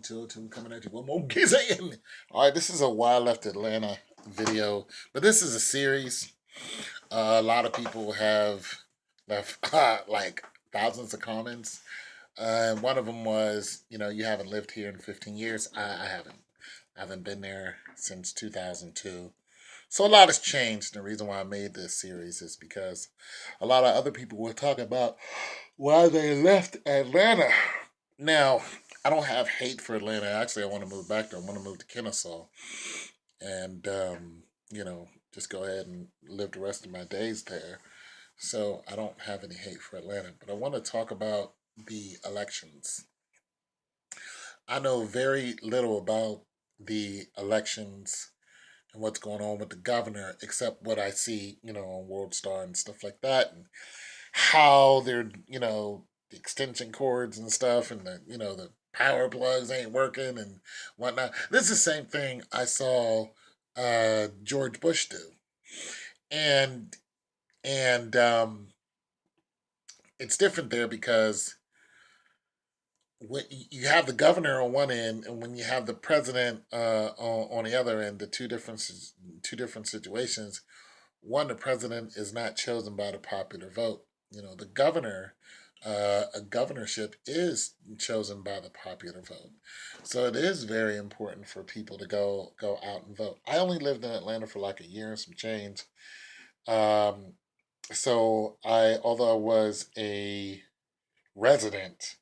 Strong 202 coming at you one more gizzy. All right, this is a Why I Left Atlanta video, but this is a series. A lot of people have left like thousands of comments. And one of them was, you haven't lived here in 15 years. I haven't. I haven't been there since 2002. So a lot has changed. The reason why I made this series is because a lot of other people were talking about why they left Atlanta. Now, I don't have hate for Atlanta. Actually, I want to move back there. I want to move to Kennesaw and, just go ahead and live the rest of my days there. So I don't have any hate for Atlanta. But I want to talk about the elections. I know very little about the elections and what's going on with the governor, except what I see, on World Star and stuff like that, and how they're, the extension cords and stuff, and the power plugs ain't working and whatnot. This is the same thing I saw George Bush do, and and it's different there because when you have the governor on one end, and when you have the president on the other end, the two different situations. One, the president is not chosen by the popular vote. The governor, a governorship is chosen by the popular vote. So it is very important for people to go out and vote. I only lived in Atlanta for like a year and some change. Um, so although I was a resident,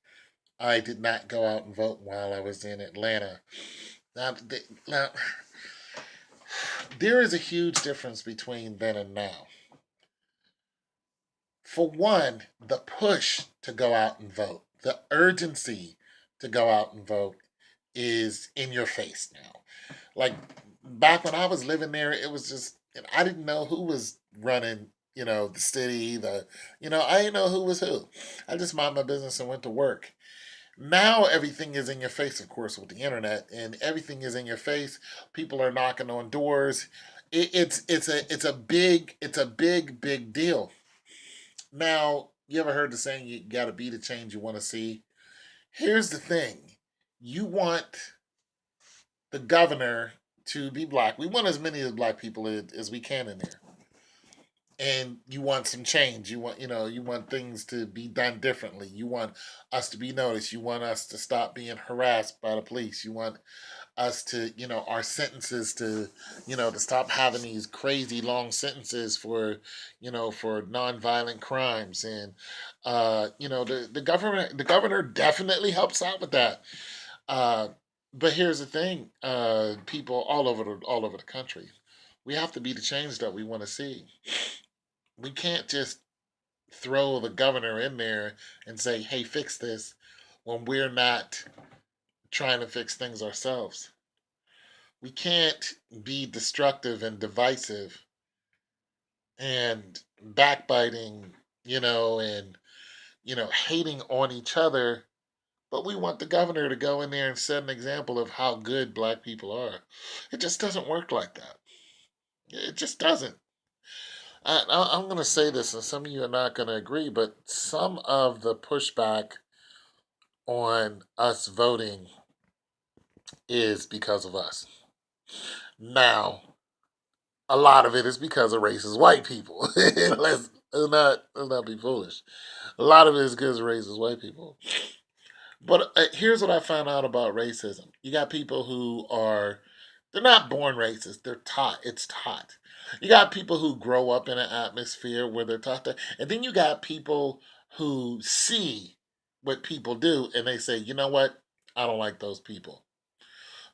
I did not go out and vote while I was in Atlanta. Now, there is a huge difference between then and now. For one, the push to go out and vote, the urgency to go out and vote is in your face now. Like back when I was living there, it was just, I didn't know who was running, the city, I didn't know who was who. I just mind my business and went to work. Now everything is in your face, of course, with the internet, and everything is in your face. People are knocking on doors. It's a big deal. Now, you ever heard the saying you got to be the change you want to see? Here's the thing: you want the governor to be black. We want as many as black people as we can in there, and you want some change. You want things to be done differently. You want us to be noticed. You want us to stop being harassed by the police. You want us to, our sentences to stop having these crazy long sentences for nonviolent crimes. And, the governor definitely helps out with that. Uh, but here's the thing, people all over the country, we have to be the change that we want to see. We can't just throw the governor in there and say, hey, fix this when we're not trying to fix things ourselves. We can't be destructive and divisive and backbiting, and hating on each other, but we want the governor to go in there and set an example of how good black people are. It just doesn't work like that. It just doesn't. I'm going to say this, and some of you are not going to agree, but some of the pushback on us voting is because of us. Now, a lot of it is because of racist white people. Let's not be foolish. A lot of it is because of racist white people. But here's what I found out about racism. You got people who they're not born racist. They're taught. It's taught. You got people who grow up in an atmosphere where they're taught that. And then you got people who see what people do and they say, you know what? I don't like those people.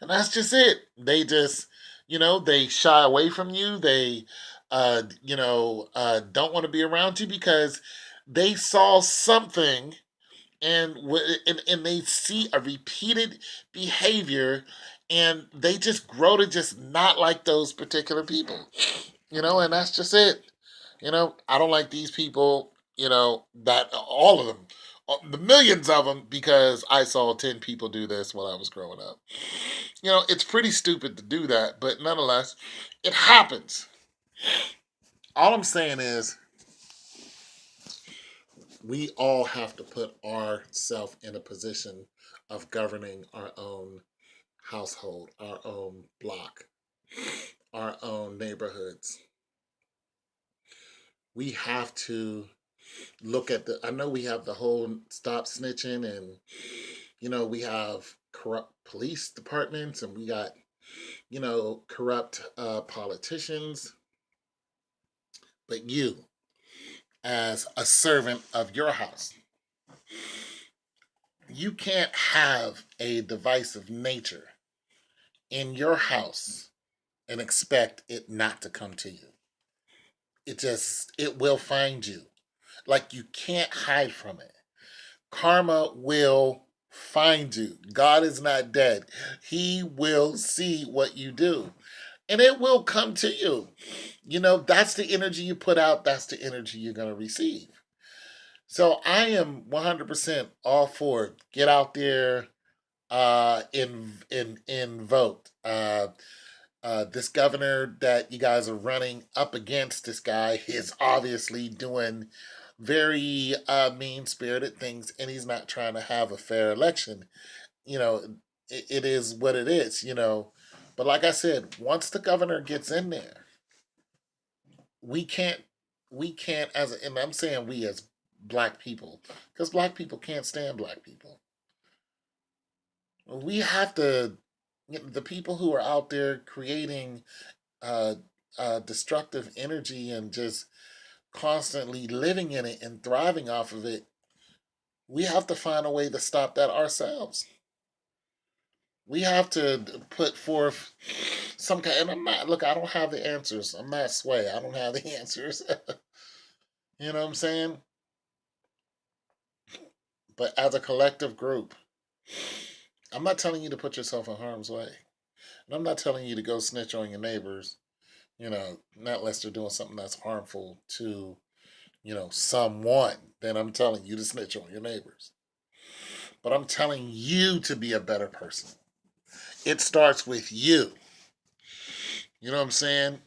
And that's just it. They just, they shy away from you. They, don't want to be around you because they saw something and they see a repeated behavior and they just grow to just not like those particular people. And that's just it. I don't like these people, that all of them, the millions of them, because I saw 10 people do this when I was growing up. It's pretty stupid to do that, but nonetheless, it happens. All I'm saying is we all have to put ourselves in a position of governing our own household, our own block, our own neighborhoods. We have to look at I know we have the whole stop snitching, and, we have corrupt police departments, and we got, corrupt politicians. But you, as a servant of your house, you can't have a divisive nature in your house and expect it not to come to you. It will find you. Like, you can't hide from it. Karma will find you. God is not dead. He will see what you do, and it will come to you. That's the energy you put out, that's the energy you're going to receive. So I am 100% all for it. Get out there, in vote. This governor that you guys are running up against, this guy is obviously doing very mean spirited things, and he's not trying to have a fair election. You know, it is what it is. But like I said, once the governor gets in there, we can't, and I'm saying we as black people, because black people can't stand black people. We have to, the people who are out there creating uh, destructive energy and just constantly living in it and thriving off of it, we have to find a way to stop that ourselves. We have to put forth some kind. And I'm not, look, I don't have the answers. I'm not Sway. I don't have the answers. You know what I'm saying? But as a collective group, I'm not telling you to put yourself in harm's way. And I'm not telling you to go snitch on your neighbors, not unless they're doing something that's harmful to, someone. Then I'm telling you to snitch on your neighbors. But I'm telling you to be a better person. It starts with you. You know what I'm saying?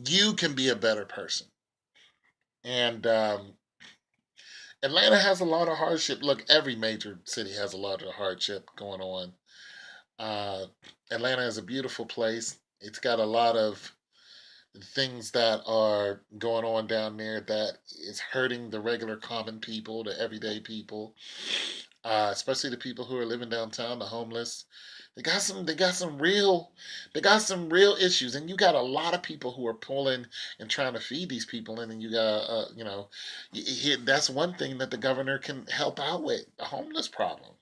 You can be a better person. And Atlanta has a lot of hardship. Look, every major city has a lot of hardship going on. Uh, Atlanta is a beautiful place. It's got a lot of things that are going on down there that is hurting the regular common people, the everyday people, especially the people who are living downtown, the homeless. They got some real issues, and you got a lot of people who are pulling and trying to feed these people, and then you got, that's one thing that the governor can help out with, the homeless problem.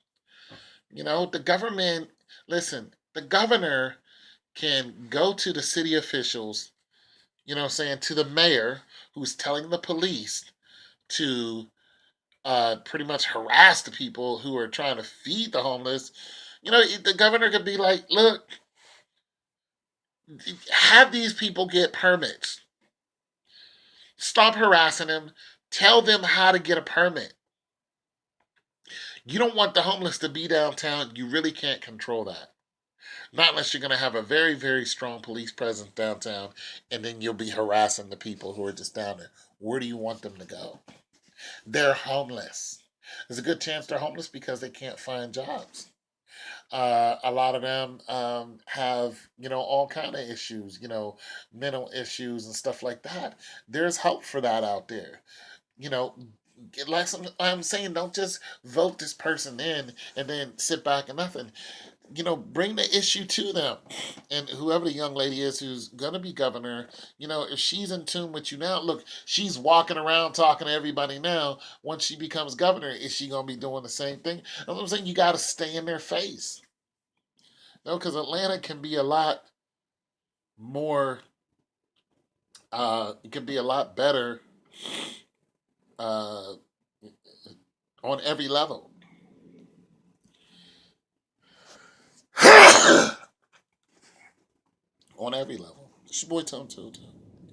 The government, listen, the governor can go to the city officials, to the mayor who's telling the police to pretty much harass the people who are trying to feed the homeless. The governor could be like, look, have these people get permits. Stop harassing them. Tell them how to get a permit. You don't want the homeless to be downtown. You really can't control that. Not unless you're going to have a very, very strong police presence downtown, and then you'll be harassing the people who are just down there. Where do you want them to go? They're homeless. There's a good chance they're homeless because they can't find jobs. A lot of them have, all kind of issues, mental issues and stuff like that. There's help for that out there. You know, like I'm saying, don't just vote this person in and then sit back and nothing. Bring the issue to them. And whoever the young lady is who's going to be governor, if she's in tune with you now, look, she's walking around talking to everybody now. Once she becomes governor, is she going to be doing the same thing? That's what I'm saying. You got to stay in their face. No, because Atlanta can be a lot more, it can be a lot better uh, on every level. On every level. It's your boy Tone too.